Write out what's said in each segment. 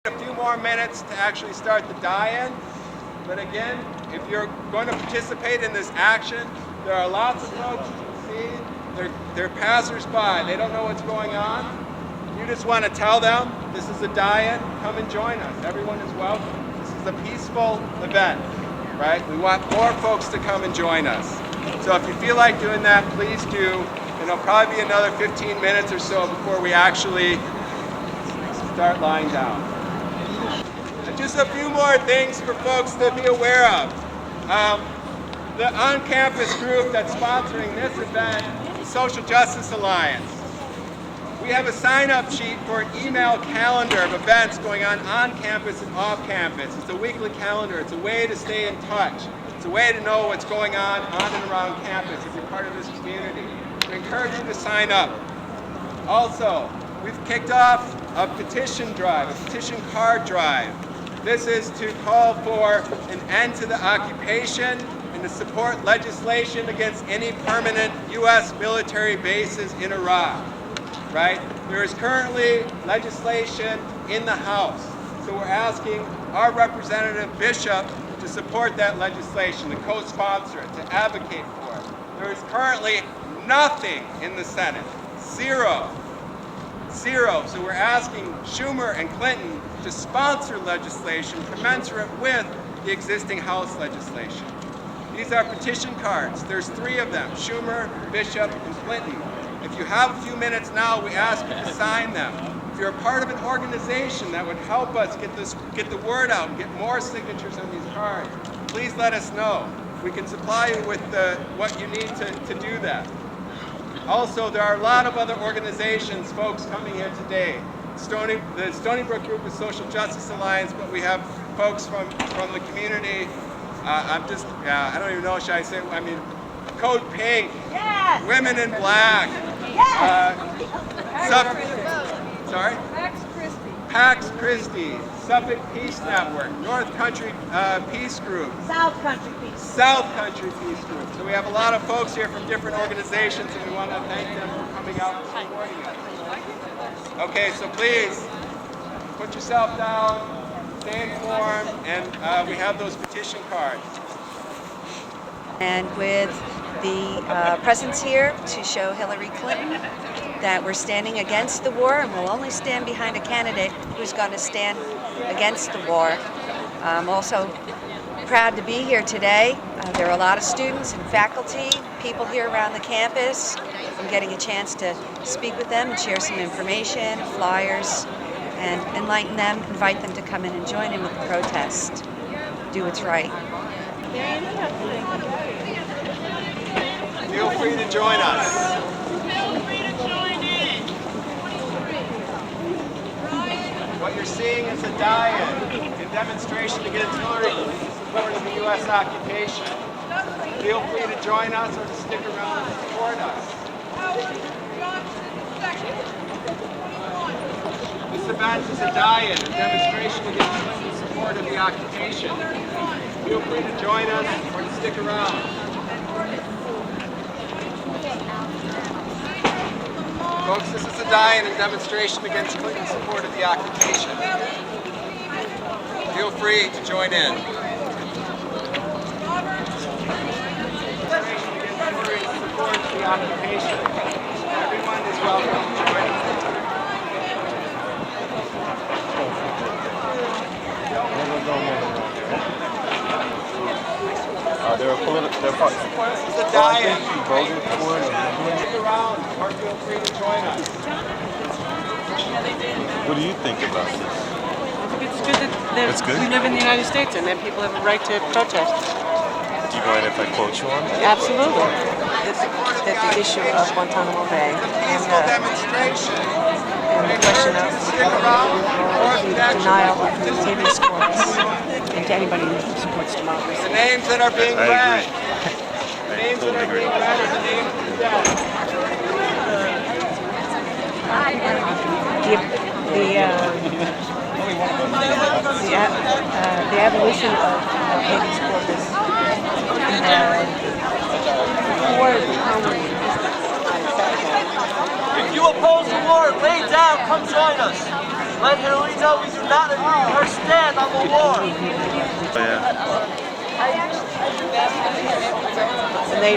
A few more minutes to actually start the die-in, but again, if you're going to participate in this action, there are lots of folks you can see, they're passers-by, they don't know what's going on. You just want to tell them this is a die-in, come and join us. Everyone is welcome. This is a peaceful event, right? We want more folks to come and join us. So if you feel like doing that, please do, and it'll probably be another 15 minutes or so before we actually start lying down. Just a few more things for folks to be aware of. The on-campus group that's sponsoring this event, the Social Justice Alliance. We have a sign-up sheet for an email calendar of events going on campus and off campus. It's a weekly calendar. It's a way to stay in touch. It's a way to know what's going on and around campus if you're part of this community. We encourage you to sign up. Also, we've kicked off a petition drive, a petition card drive. This is to call for an end to the occupation and to support legislation against any permanent U.S. military bases in Iraq, right? There is currently legislation in the House, so we're asking our Representative Bishop to support that legislation, to co-sponsor it, to advocate for it. There is currently nothing in the Senate, zero. So we're asking Schumer and Clinton to sponsor legislation commensurate with the existing House legislation. These are petition cards. There's 3 of them, Schumer, Bishop, and Clinton. If you have a few minutes now, we ask you to sign them. If you're a part of an organization that would help us get the word out and get more signatures on these cards, please let us know. We can supply you with what you need to do that. Also, there are a lot of other organizations, folks, coming here today. The Stony Brook group is Social Justice Alliance, but we have folks from the community. I don't even know, should I say, Code Pink, yes. Women in Black, yes. Pax Christi, Suffolk Peace Network, North Country Peace Group, South Country Peace Group. So we have a lot of folks here from different organizations, and we want to thank them for coming out and supporting us. Okay, so please put yourself down, stay informed, and we have those petition cards. And with the presence here to show Hilary Clinton that we're standing against the war, and we'll only stand behind a candidate who's going to stand against the war. I'm also proud to be here today. There are a lot of students and faculty, people here around the campus. I'm getting a chance to speak with them and share some information, flyers, and enlighten them, invite them to come in and join in with the protest. Do what's right. Feel free to join us. What you're seeing is a die-in, a demonstration against Hilary Clinton's support of the U.S. occupation. Feel free to join us or to stick around and support us. This event is a die-in, a demonstration against Clinton's support of the occupation. Feel free to join us or to stick around. Folks, this is a die-in and demonstration against Clinton's support of the occupation. Feel free to join in. Demonstration against Hillary's support of the occupation. Everyone is welcome to join us. They're part. This is a die-in. Stick around or feel free to join us. What do you think about this? It's good that we live in the United States and that people have a right to protest. Do you mind if I quote you on it? Absolutely. That the issue of Guantanamo Bay and the question of the denial of the habeas corpus and to anybody who supports democracy. The names that are being read. The names that are being read are the names of the dead. The abolition of habeas corpus for the permanent. If you oppose the war, lay down, come join us. Let Hilary know we do not agree with her stand on the war. And they,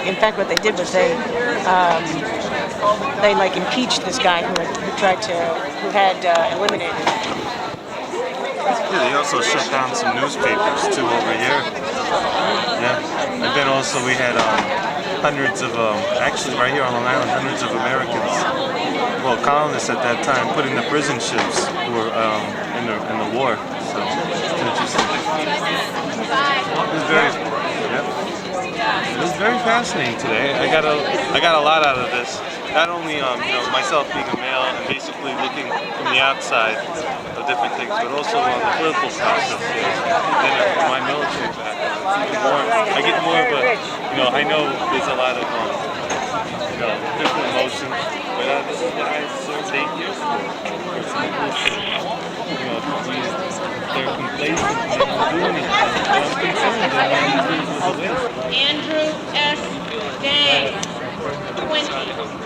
in fact, what they did was they like impeached this guy who had eliminated. Yeah, they also shut down some newspapers too over here. Yeah, and then also we had hundreds of, actually right here on Long Island, hundreds of Americans, well, colonists at that time, put in the prison ships who were in the war. So it's interesting. It was very fascinating today. I got a lot out of this. Not only myself being a male and basically looking from the outside of different things, but also on the political process. And my military background. I get more of a, I know there's a lot of different emotions, but this is what I served 8 years for. They're complacent and they don't do anything. I'm concerned that Andrew S. Day, 20.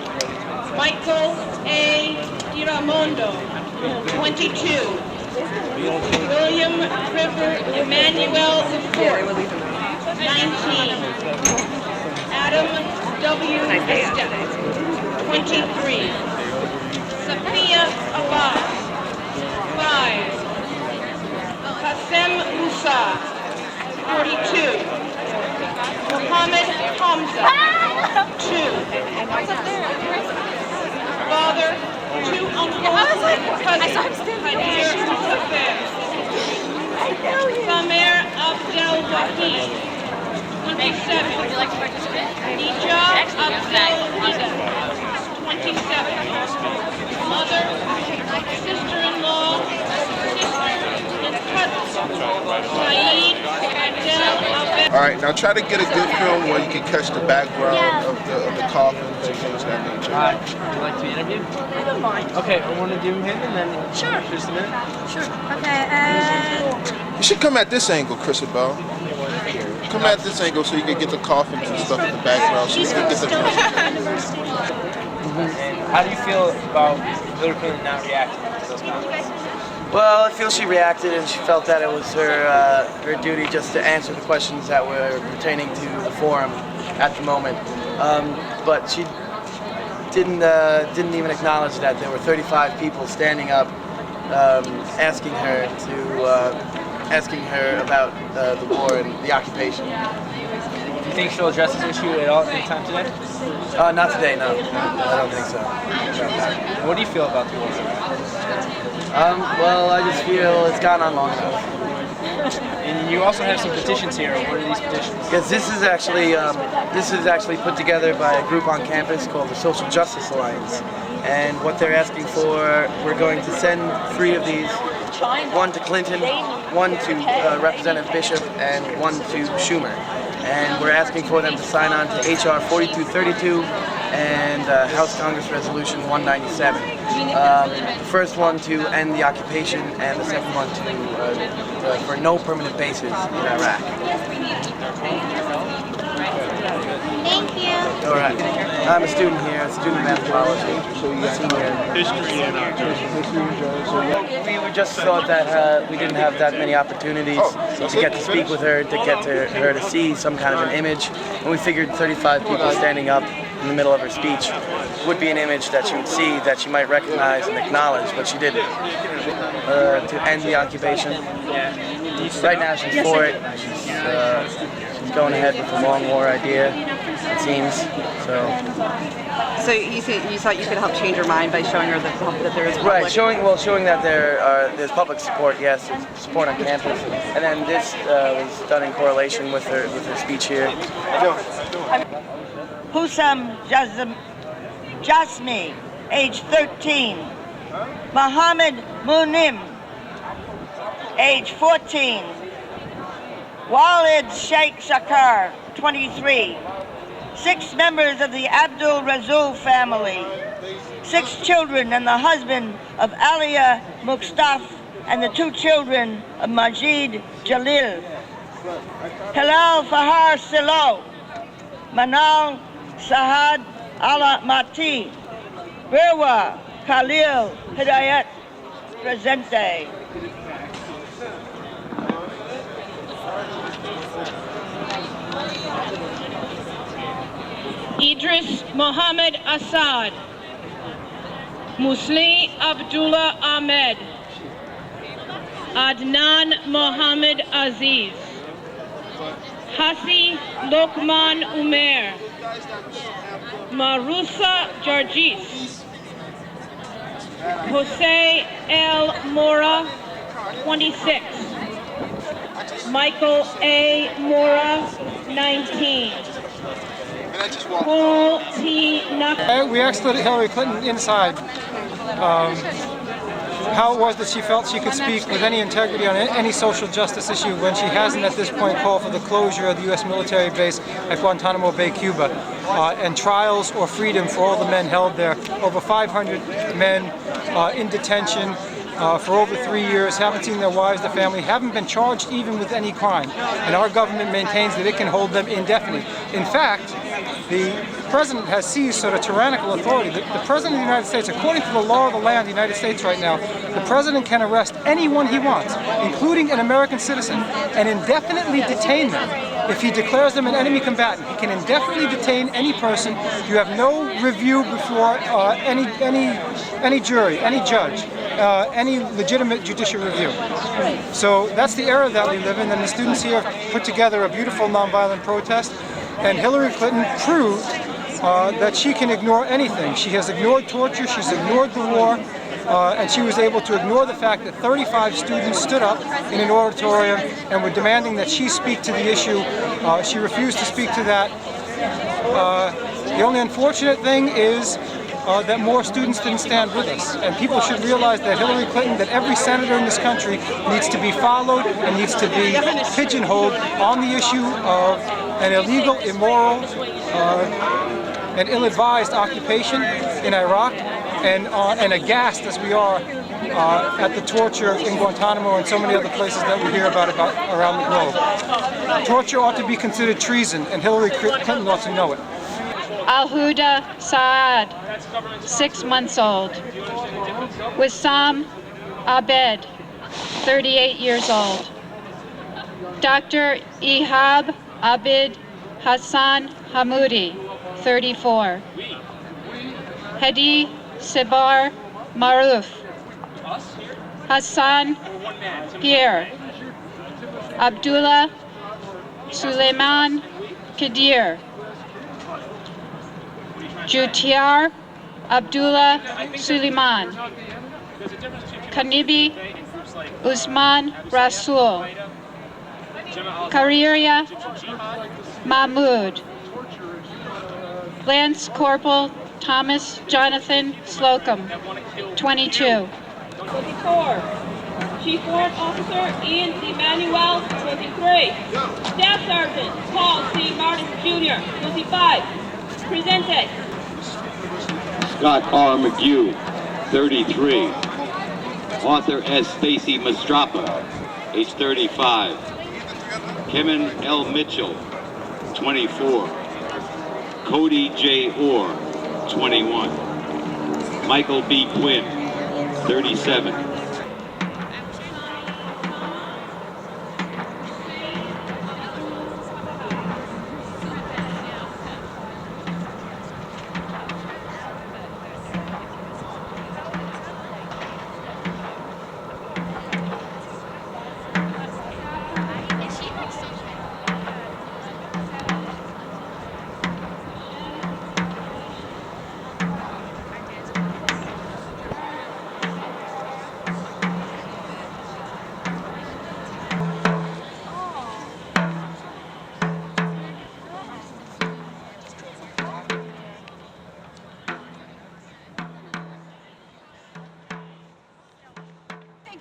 Michael A. Giramondo, 22. William River Emmanuel IV, 19. Adam W. Vista, 23. Sophia Abad, 5. Qassem Musa, 42. Muhammad Hamza, 2. Father, 2 uncles and cousins, Hadir Musafer. Samer Abdel Wahid, 27. Ija Abdel Ida, 27. Mother, sister-in-law, sister and cousin, Saeed Abdel Abed. All right, now try to get a good film where you can catch the background of the coffins and things of that nature. Would you like to be interviewed? I don't mind. Okay, I want to do him and then Sure. just a minute. Sure. Okay, You should come at this angle, Chrisabel. Come at this angle so you can get the coffins and stuff in the background. So you can get the And how do you feel about Hilary Clinton not reacting to those comments? Well, I feel she reacted and she felt that it was her duty just to answer the questions that were pertaining to the forum at the moment. But she didn't even acknowledge that there were 35 people standing up asking her about the war and the occupation. Do you think she'll address this issue at all anytime today? Not today, no. I don't think so. And what do you feel about the war? Well, I just feel it's gone on long enough. And you also have some petitions here. What are these petitions? Because this is actually put together by a group on campus called the Social Justice Alliance. And what they're asking for, we're going to send 3 of these, 1 to Clinton, 1 to Representative Bishop, and 1 to Schumer. And we're asking for them to sign on to HR 4232 and House Congress Resolution 197. The first one to end the occupation, and the second one to for no permanent bases in Iraq. Thank you. All right. I'm a student here, a student of anthropology. history and We just thought that we didn't have that many opportunities to get to speak with her, to get to her to see some kind of an image. And we figured 35 people standing up in the middle of her speech would be an image that she would see, that she might recognize and acknowledge, but she didn't. To end the occupation. Right now she's for it. She's going ahead with the long war idea, it seems. So you thought you could help change her mind by showing her that there is public... Right, showing that there's public support, yes, support on campus, and then this was done in correlation with her speech here. Husam Jasmi, age 13. Mohammed Munim, age 14. Walid Sheikh Shakar, 23. 6 members of the Abdul Razul family. 6 children and the husband of Alia Muqtaf and the 2 children of Majid Jalil. Hilal Fahar Silo, Manal Sahad Ala Mati, Birwa Khalil Hidayat, Presente. Idris Mohammed Assad, Musli Abdullah Ahmed, Adnan Mohammed Aziz, Hasi Lokman Umer, Marusa Jarjis, Jose El Mora, 26, Michael A. Mora, 19. Paul T. We asked Hilary Clinton inside how it was that she felt she could speak with any integrity on any social justice issue when she hasn't at this point called for the closure of the U.S. military base at Guantanamo Bay, Cuba, and trials or freedom for all the men held there. Over 500 men in detention for over 3 years, haven't seen their wives, their family, haven't been charged even with any crime. And our government maintains that it can hold them indefinitely. In fact, the president has seized sort of tyrannical authority. The president of the United States, according to the law of the land of the United States right now, the president can arrest anyone he wants, including an American citizen, and indefinitely detain them. If he declares them an enemy combatant, he can indefinitely detain any person. You have no review before any jury, any judge, any legitimate judicial review. So that's the era that we live in, and the students here have put together a beautiful nonviolent protest, and Hilary Clinton proved that she can ignore anything. She has ignored torture, she's ignored the war, and she was able to ignore the fact that 35 students stood up in an auditorium and were demanding that she speak to the issue. She refused to speak to that. The only unfortunate thing is that more students didn't stand with us. And people should realize that Hilary Clinton, that every senator in this country needs to be followed and needs to be pigeonholed on the issue of an illegal, immoral, and ill-advised occupation in Iraq, and aghast as we are at the torture in Guantanamo and so many other places that we hear about around the globe. Torture ought to be considered treason, and Hilary Clinton ought to know it. Al-Huda Saad, 6 months old. Wissam Abed, 38 years old. Dr. Ihab Abid Hassan Hamoudi, 34. Hedi Sebar Maruf. Hassan Pierre. Abdullah Suleiman Kadir. Jutiar Abdullah Suleiman. Kanibi Usman Rasul. Kariria Mahmoud. Lance Corporal Thomas Jonathan Slocum, 22. 24. Chief Warrant Officer Ian Emmanuel, 23. Staff Sergeant Paul C. Martin Jr., 25. Presente. Scott R. McHugh, 33. Arthur S. Stacy Mastrapa, age 35. Kevin L. Mitchell, 24. Cody J. Orr, 21. Michael B. Quinn, 37.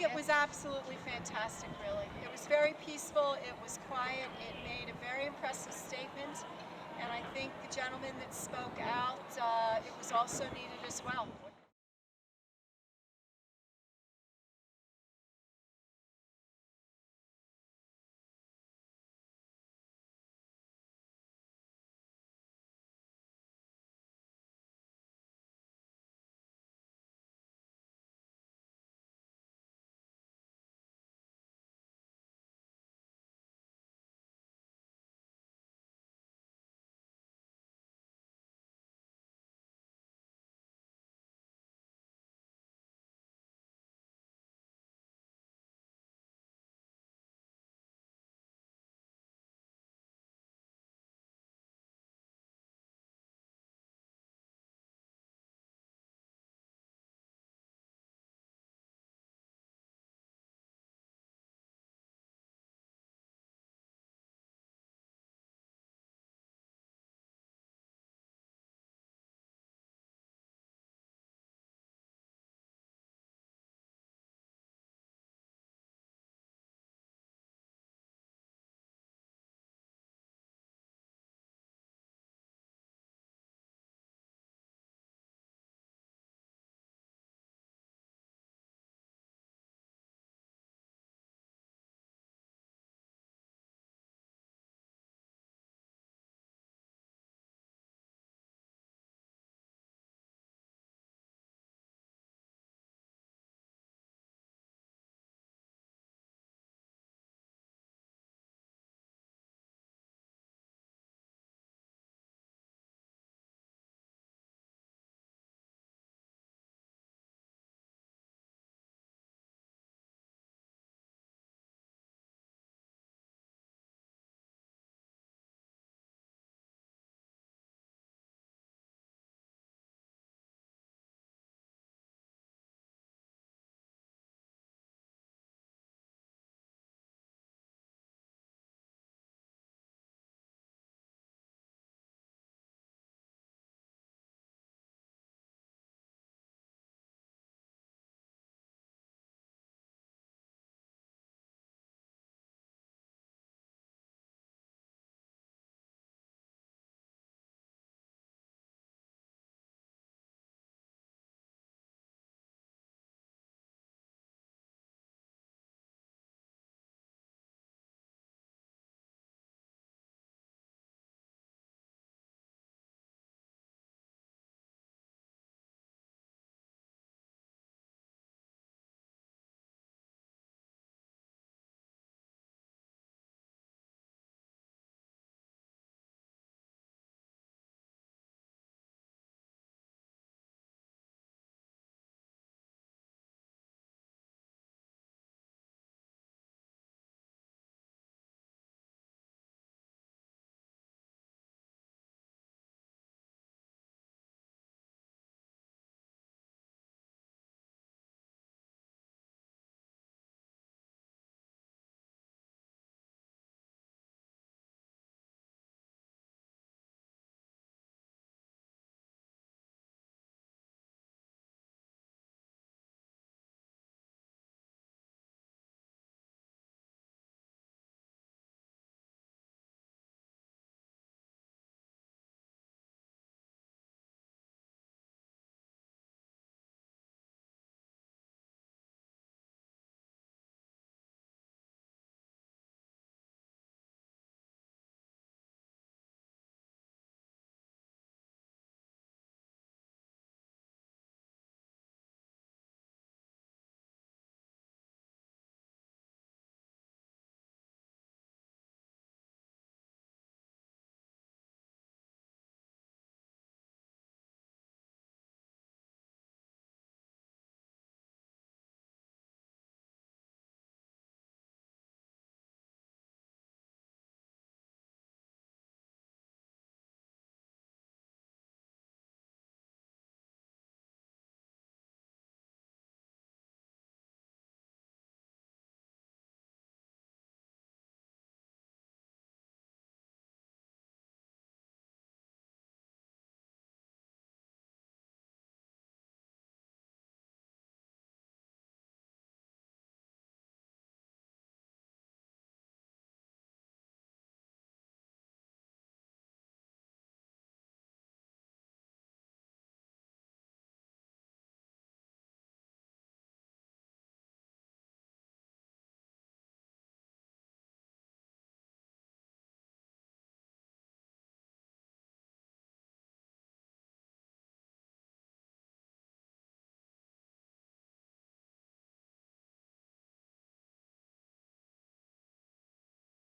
It was absolutely fantastic, really. It was very peaceful, it was quiet, it made a very impressive statement, and I think the gentleman that spoke out, it was also needed as well.